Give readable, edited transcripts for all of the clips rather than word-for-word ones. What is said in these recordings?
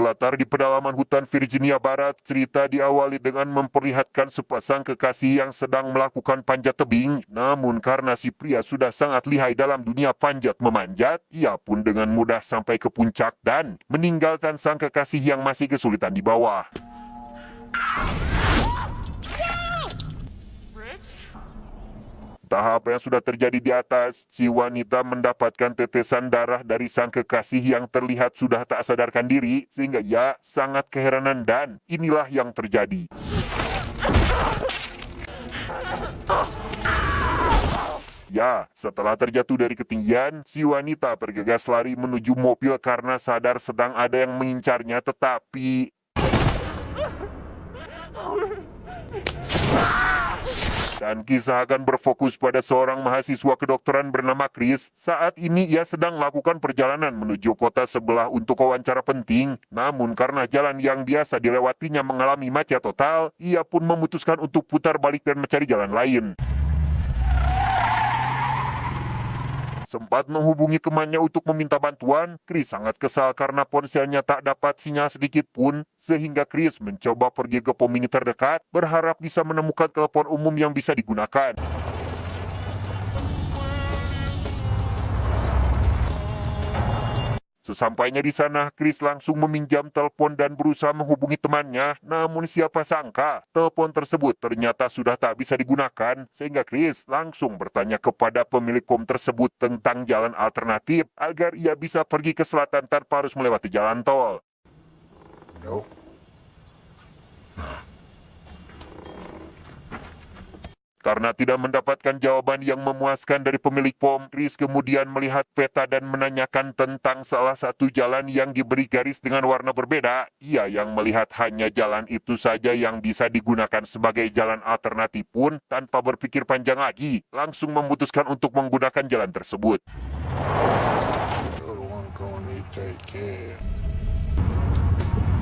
Berlatar di pedalaman hutan Virginia Barat, cerita diawali dengan memperlihatkan sepasang kekasih yang sedang melakukan panjat tebing. Namun karena si pria sudah sangat lihai dalam dunia panjat memanjat, ia pun dengan mudah sampai ke puncak dan meninggalkan sang kekasih yang masih kesulitan di bawah. Entah apa yang sudah terjadi di atas, si wanita mendapatkan tetesan darah dari sang kekasih yang terlihat sudah tak sadarkan diri, sehingga ia sangat keheranan dan inilah yang terjadi. Ya, setelah terjatuh dari ketinggian, si wanita bergegas lari menuju mobil karena sadar sedang ada yang mengincarnya, tetapi dan kisah akan berfokus pada seorang mahasiswa kedokteran bernama Chris. Saat ini ia sedang melakukan perjalanan menuju kota sebelah untuk wawancara penting. Namun karena jalan yang biasa dilewatinya mengalami macet total, ia pun memutuskan untuk putar balik dan mencari jalan lain. Sempat menghubungi temannya untuk meminta bantuan, Chris sangat kesal karena ponselnya tak dapat sinyal sedikit pun, sehingga Chris mencoba pergi ke pom mini terdekat, berharap bisa menemukan telepon umum yang bisa digunakan. Sesampainya di sana, Chris langsung meminjam telepon dan berusaha menghubungi temannya. Namun siapa sangka, telepon tersebut ternyata sudah tak bisa digunakan, sehingga Chris langsung bertanya kepada pemilik pom tersebut tentang jalan alternatif agar ia bisa pergi ke selatan tanpa harus melewati jalan tol. Nope. Karena tidak mendapatkan jawaban yang memuaskan dari pemilik pom, Chris kemudian melihat peta dan menanyakan tentang salah satu jalan yang diberi garis dengan warna berbeda. Ia yang melihat hanya jalan itu saja yang bisa digunakan sebagai jalan alternatif pun tanpa berpikir panjang lagi, langsung memutuskan untuk menggunakan jalan tersebut.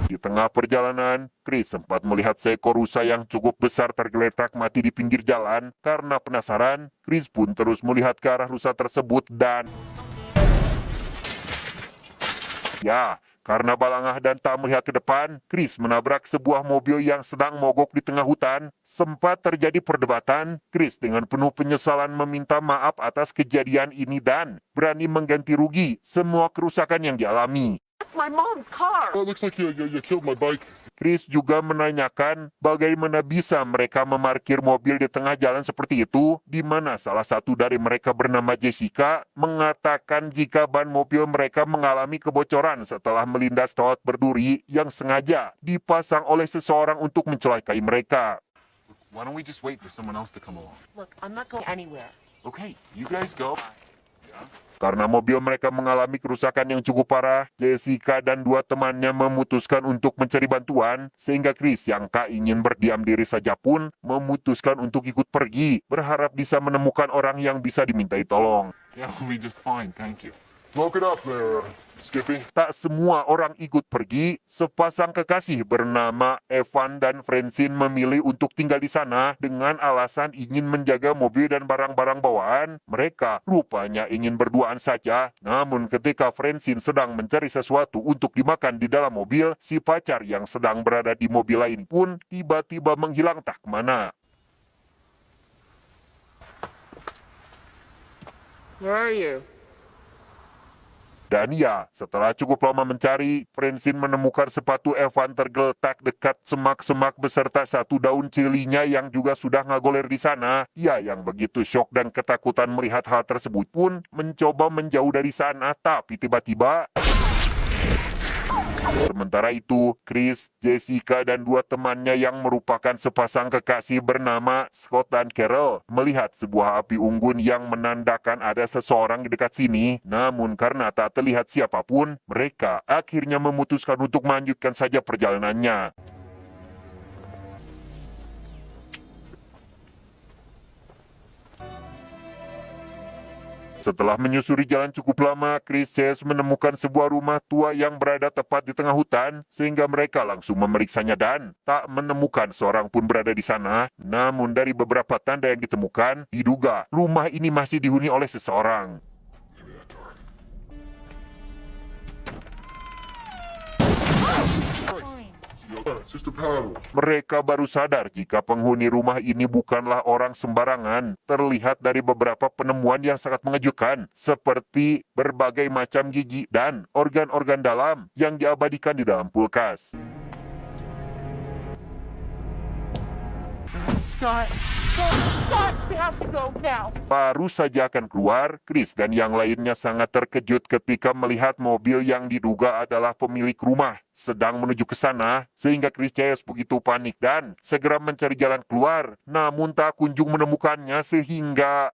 Di tengah perjalanan, Chris sempat melihat seekor rusa yang cukup besar tergeletak mati di pinggir jalan. Karena penasaran, Chris pun terus melihat ke arah rusa tersebut dan ya, karena balangah dan tak melihat ke depan, Chris menabrak sebuah mobil yang sedang mogok di tengah hutan. Sempat terjadi perdebatan, Chris dengan penuh penyesalan meminta maaf atas kejadian ini dan berani mengganti rugi semua kerusakan yang dialami. My mom's car. Oh, it looks like you killed my bike. Chris juga menanyakan bagaimana bisa mereka memarkir mobil di tengah jalan seperti itu, di mana salah satu dari mereka bernama Jessica mengatakan jika ban mobil mereka mengalami kebocoran setelah melindas kawat berduri yang sengaja dipasang oleh seseorang untuk mencelakai mereka. Why don't we just wait for someone else to come along? Look, I'm not going anywhere. Okay, you guys go. Karena mobil mereka mengalami kerusakan yang cukup parah, Jessica dan dua temannya memutuskan untuk mencari bantuan, sehingga Chris yang tak ingin berdiam diri saja pun memutuskan untuk ikut pergi, berharap bisa menemukan orang yang bisa dimintai tolong. Yeah, we'll be just fine, thank you. Smoke it up there, Skippy. Tak semua orang ikut pergi, sepasang kekasih bernama Evan dan Francine memilih untuk tinggal di sana dengan alasan ingin menjaga mobil dan barang-barang bawaan. Mereka rupanya ingin berduaan saja, namun ketika Francine sedang mencari sesuatu untuk dimakan di dalam mobil, si pacar yang sedang berada di mobil lain pun tiba-tiba menghilang tak kemana. Where are you? Dan ya, setelah cukup lama mencari, Francine menemukan sepatu Evan tergeletak dekat semak-semak beserta satu daun cilinya yang juga sudah ngagoler di sana. Ia yang begitu syok dan ketakutan melihat hal tersebut pun mencoba menjauh dari sana, tapi tiba-tiba sementara itu, Chris, Jessica, dan dua temannya yang merupakan sepasang kekasih bernama Scott dan Carol melihat sebuah api unggun yang menandakan ada seseorang di dekat sini. Namun karena tak terlihat siapapun, mereka akhirnya memutuskan untuk melanjutkan saja perjalanannya. Setelah menyusuri jalan cukup lama, Chris Chase menemukan sebuah rumah tua yang berada tepat di tengah hutan, sehingga mereka langsung memeriksanya dan tak menemukan seorang pun berada di sana. Namun dari beberapa tanda yang ditemukan, diduga rumah ini masih dihuni oleh seseorang. It's just a paddle. Mereka baru sadar jika penghuni rumah ini bukanlah orang sembarangan. Terlihat dari beberapa penemuan yang sangat mengejutkan, seperti berbagai macam gigi dan organ-organ dalam yang diabadikan di dalam kulkas. Scott. Scott, we have to go now. Baru saja akan keluar, Chris dan yang lainnya sangat terkejut ketika melihat mobil yang diduga adalah pemilik rumah sedang menuju ke sana, sehingga Chris Chase begitu panik dan segera mencari jalan keluar, namun tak kunjung menemukannya sehingga...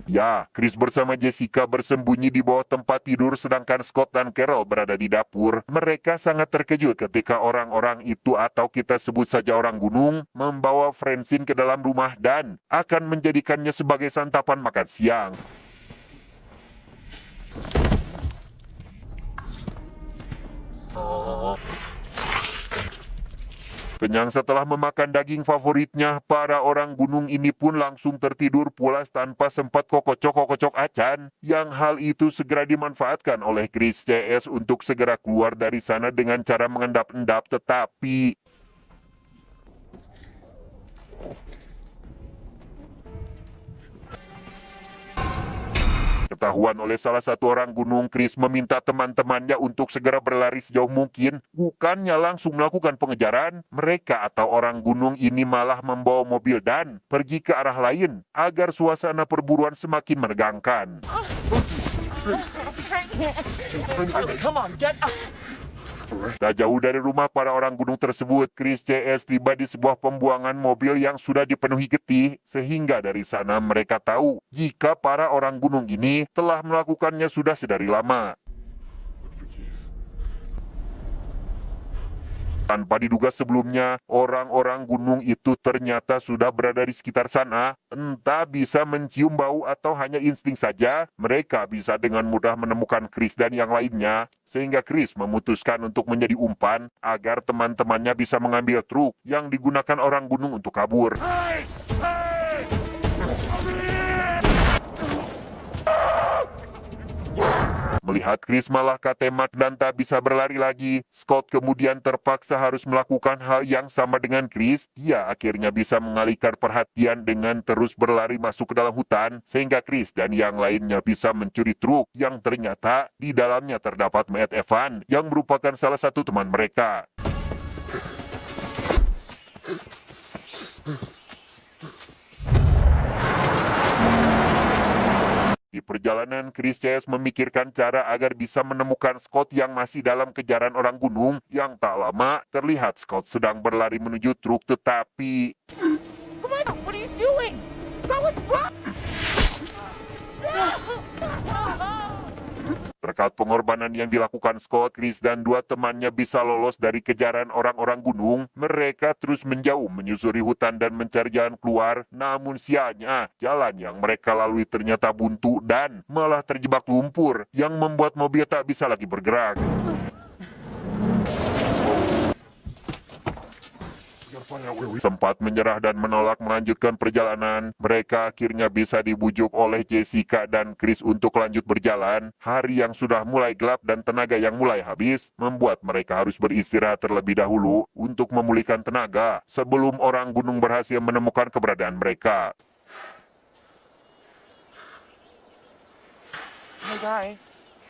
Ya, Chris bersama Jessica bersembunyi di bawah tempat tidur sedangkan Scott dan Carol berada di dapur. Mereka sangat terkejut ketika orang-orang itu atau kita sebut saja orang gunung membawa Francine ke dalam rumah dan akan menjadikannya sebagai santapan makan siang. Kenyang setelah memakan daging favoritnya, para orang gunung ini pun langsung tertidur pulas tanpa sempat kokocok-kokocok acan. Yang hal itu segera dimanfaatkan oleh Chris CS untuk segera keluar dari sana dengan cara mengendap-endap, tetapi... Ketahuan oleh salah satu orang gunung, Chris meminta teman-temannya untuk segera berlari sejauh mungkin. Bukannya langsung melakukan pengejaran, mereka atau orang gunung ini malah membawa mobil dan pergi ke arah lain agar suasana perburuan semakin menegangkan. Come on, get up. Tak jauh dari rumah para orang gunung tersebut, Chris CS tiba di sebuah pembuangan mobil yang sudah dipenuhi getih, sehingga dari sana mereka tahu jika para orang gunung ini telah melakukannya sudah sedari lama. Tanpa diduga sebelumnya, orang-orang gunung itu ternyata sudah berada di sekitar sana. Entah bisa mencium bau atau hanya insting saja, mereka bisa dengan mudah menemukan Chris dan yang lainnya. Sehingga Chris memutuskan untuk menjadi umpan agar teman-temannya bisa mengambil truk yang digunakan orang gunung untuk kabur. Melihat Chris malah katemak dan tak bisa berlari lagi, Scott kemudian terpaksa harus melakukan hal yang sama dengan Chris. Dia akhirnya bisa mengalihkan perhatian dengan terus berlari masuk ke dalam hutan, sehingga Chris dan yang lainnya bisa mencuri truk yang ternyata di dalamnya terdapat mayat Evan yang merupakan salah satu teman mereka. Di perjalanan, Chris CS memikirkan cara agar bisa menemukan Scott yang masih dalam kejaran orang gunung. Yang tak lama, terlihat Scott sedang berlari menuju truk, tetapi... Come on, what are you doing? Scott, what's wrong? Berkat pengorbanan yang dilakukan Scott, Chris dan dua temannya bisa lolos dari kejaran orang-orang gunung. Mereka terus menjauh menyusuri hutan dan mencari jalan keluar. Namun sialnya, jalan yang mereka lalui ternyata buntu dan malah terjebak lumpur yang membuat mobil tak bisa lagi bergerak. Sempat menyerah dan menolak melanjutkan perjalanan, mereka akhirnya bisa dibujuk oleh Jessica dan Chris untuk lanjut berjalan. Hari yang sudah mulai gelap dan tenaga yang mulai habis membuat mereka harus beristirahat terlebih dahulu untuk memulihkan tenaga sebelum orang gunung berhasil menemukan keberadaan mereka. Hey guys.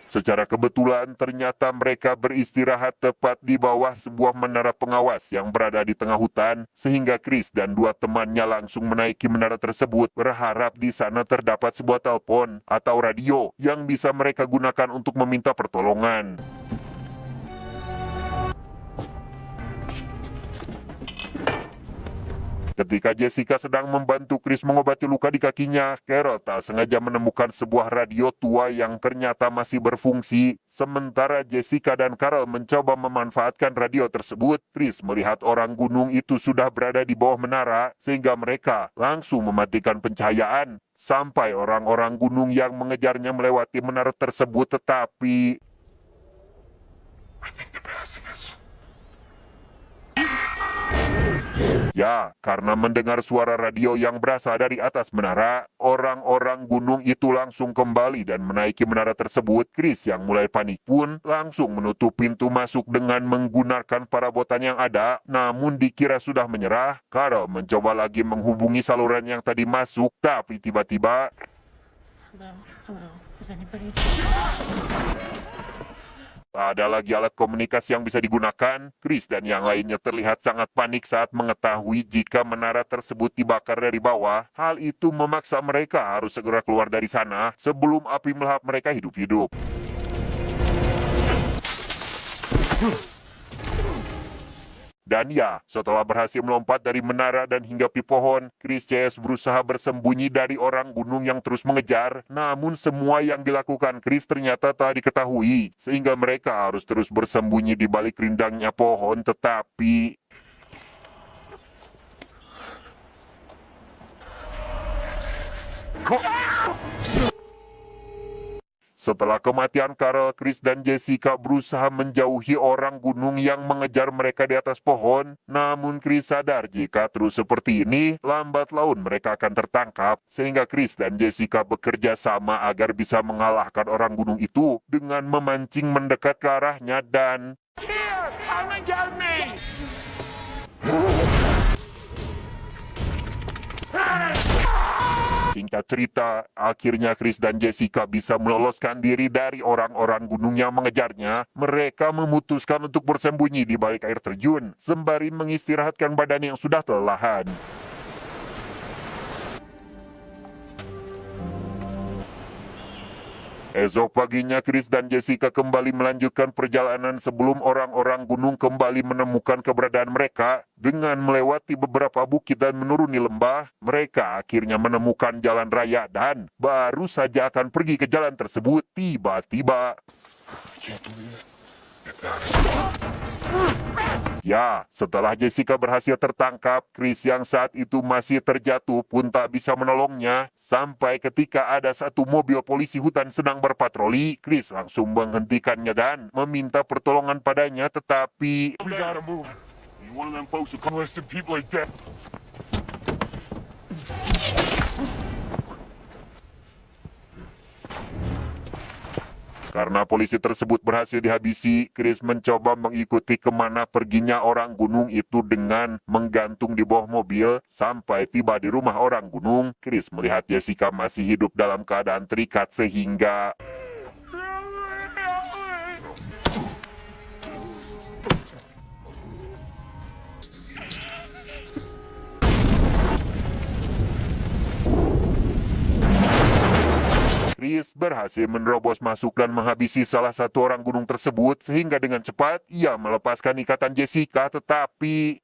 Secara kebetulan ternyata mereka beristirahat tepat di bawah sebuah menara pengawas yang berada di tengah hutan, sehingga Chris dan dua temannya langsung menaiki menara tersebut berharap di sana terdapat sebuah telepon atau radio yang bisa mereka gunakan untuk meminta pertolongan. Ketika Jessica sedang membantu Chris mengobati luka di kakinya, Carol tak sengaja menemukan sebuah radio tua yang ternyata masih berfungsi. Sementara Jessica dan Carol mencoba memanfaatkan radio tersebut, Chris melihat orang gunung itu sudah berada di bawah menara, sehingga mereka langsung mematikan pencahayaan. Sampai orang-orang gunung yang mengejarnya melewati menara tersebut, tetapi... I think they're passing us. Ya, karena mendengar suara radio yang berasal dari atas menara, orang-orang gunung itu langsung kembali dan menaiki menara tersebut. Chris yang mulai panik pun langsung menutup pintu masuk dengan menggunakan parabotan yang ada. Namun dikira sudah menyerah, Carol mencoba lagi menghubungi saluran yang tadi masuk, tapi tiba-tiba Hello. Is anybody? tak ada lagi alat komunikasi yang bisa digunakan. Chris dan yang lainnya terlihat sangat panik saat mengetahui jika menara tersebut dibakar dari bawah. Hal itu memaksa mereka harus segera keluar dari sana sebelum api melahap mereka hidup-hidup. Dan ya, setelah berhasil melompat dari menara dan hinggapi pohon, Chris CS berusaha bersembunyi dari orang gunung yang terus mengejar. Namun semua yang dilakukan Chris ternyata tak diketahui, sehingga mereka harus terus bersembunyi di balik rindangnya pohon. Tetapi setelah kematian Carol, Chris dan Jessica berusaha menjauhi orang gunung yang mengejar mereka di atas pohon. Namun Chris sadar jika terus seperti ini, lambat laun mereka akan tertangkap. Sehingga Chris dan Jessica bekerja sama agar bisa mengalahkan orang gunung itu dengan memancing mendekat ke arahnya dan Here! Come and get me! singkat cerita, akhirnya Chris dan Jessica bisa meloloskan diri dari orang-orang gunung yang mengejarnya. Mereka memutuskan untuk bersembunyi di balik air terjun, sembari mengistirahatkan badan yang sudah kelelahan. Esok paginya, Chris dan Jessica kembali melanjutkan perjalanan sebelum orang-orang gunung kembali menemukan keberadaan mereka. Dengan melewati beberapa bukit dan menuruni lembah, mereka akhirnya menemukan jalan raya dan baru saja akan pergi ke jalan tersebut. Tiba-tiba, Can't believe it. Get down. ya, setelah Jessica berhasil tertangkap, Chris yang saat itu masih terjatuh pun tak bisa menolongnya. Sampai ketika ada satu mobil polisi hutan sedang berpatroli, Chris langsung menghentikannya dan meminta pertolongan padanya, tetapi We gotta move. You one of them folks who come. Molesting people like that. karena polisi tersebut berhasil dihabisi, Chris mencoba mengikuti kemana perginya orang gunung itu dengan menggantung di bawah mobil. Sampai tiba di rumah orang gunung, Chris melihat Jessica masih hidup dalam keadaan terikat sehingga Chris berhasil menerobos masuk dan menghabisi salah satu orang gunung tersebut, sehingga dengan cepat ia melepaskan ikatan Jessica. Tetapi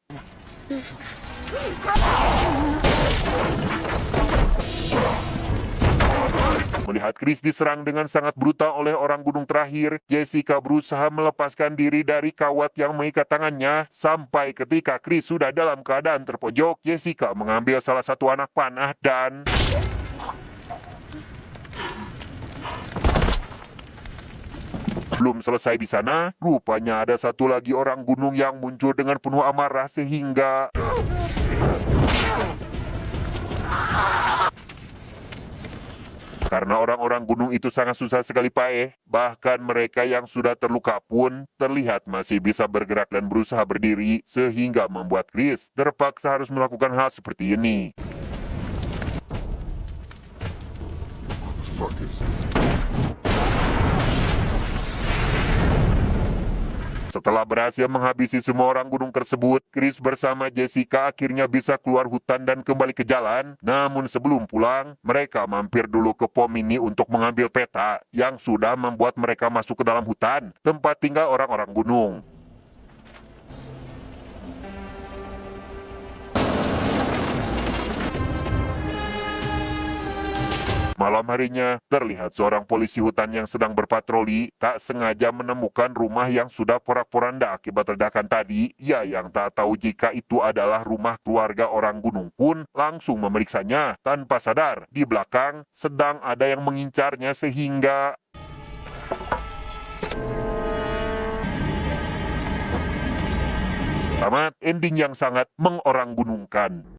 melihat Chris diserang dengan sangat brutal oleh orang gunung terakhir, Jessica berusaha melepaskan diri dari kawat yang mengikat tangannya. Sampai ketika Chris sudah dalam keadaan terpojok, Jessica mengambil salah satu anak panah dan belum selesai di sana, rupanya ada satu lagi orang gunung yang muncul dengan penuh amarah sehingga karena orang-orang gunung itu sangat susah sekali paeh, bahkan mereka yang sudah terluka pun terlihat masih bisa bergerak dan berusaha berdiri, sehingga membuat Chris terpaksa harus melakukan hal seperti ini. Fuck this. Setelah berhasil menghabisi semua orang gunung tersebut, Chris bersama Jessica akhirnya bisa keluar hutan dan kembali ke jalan. Namun sebelum pulang, mereka mampir dulu ke pom ini untuk mengambil peta yang sudah membuat mereka masuk ke dalam hutan, tempat tinggal orang-orang gunung. Malam harinya, terlihat seorang polisi hutan yang sedang berpatroli tak sengaja menemukan rumah yang sudah porak-poranda akibat ledakan tadi. Ia yang tak tahu jika itu adalah rumah keluarga orang gunung pun langsung memeriksanya. Tanpa sadar, di belakang sedang ada yang mengincarnya sehingga Tamat ending yang sangat mengoranggunungkan.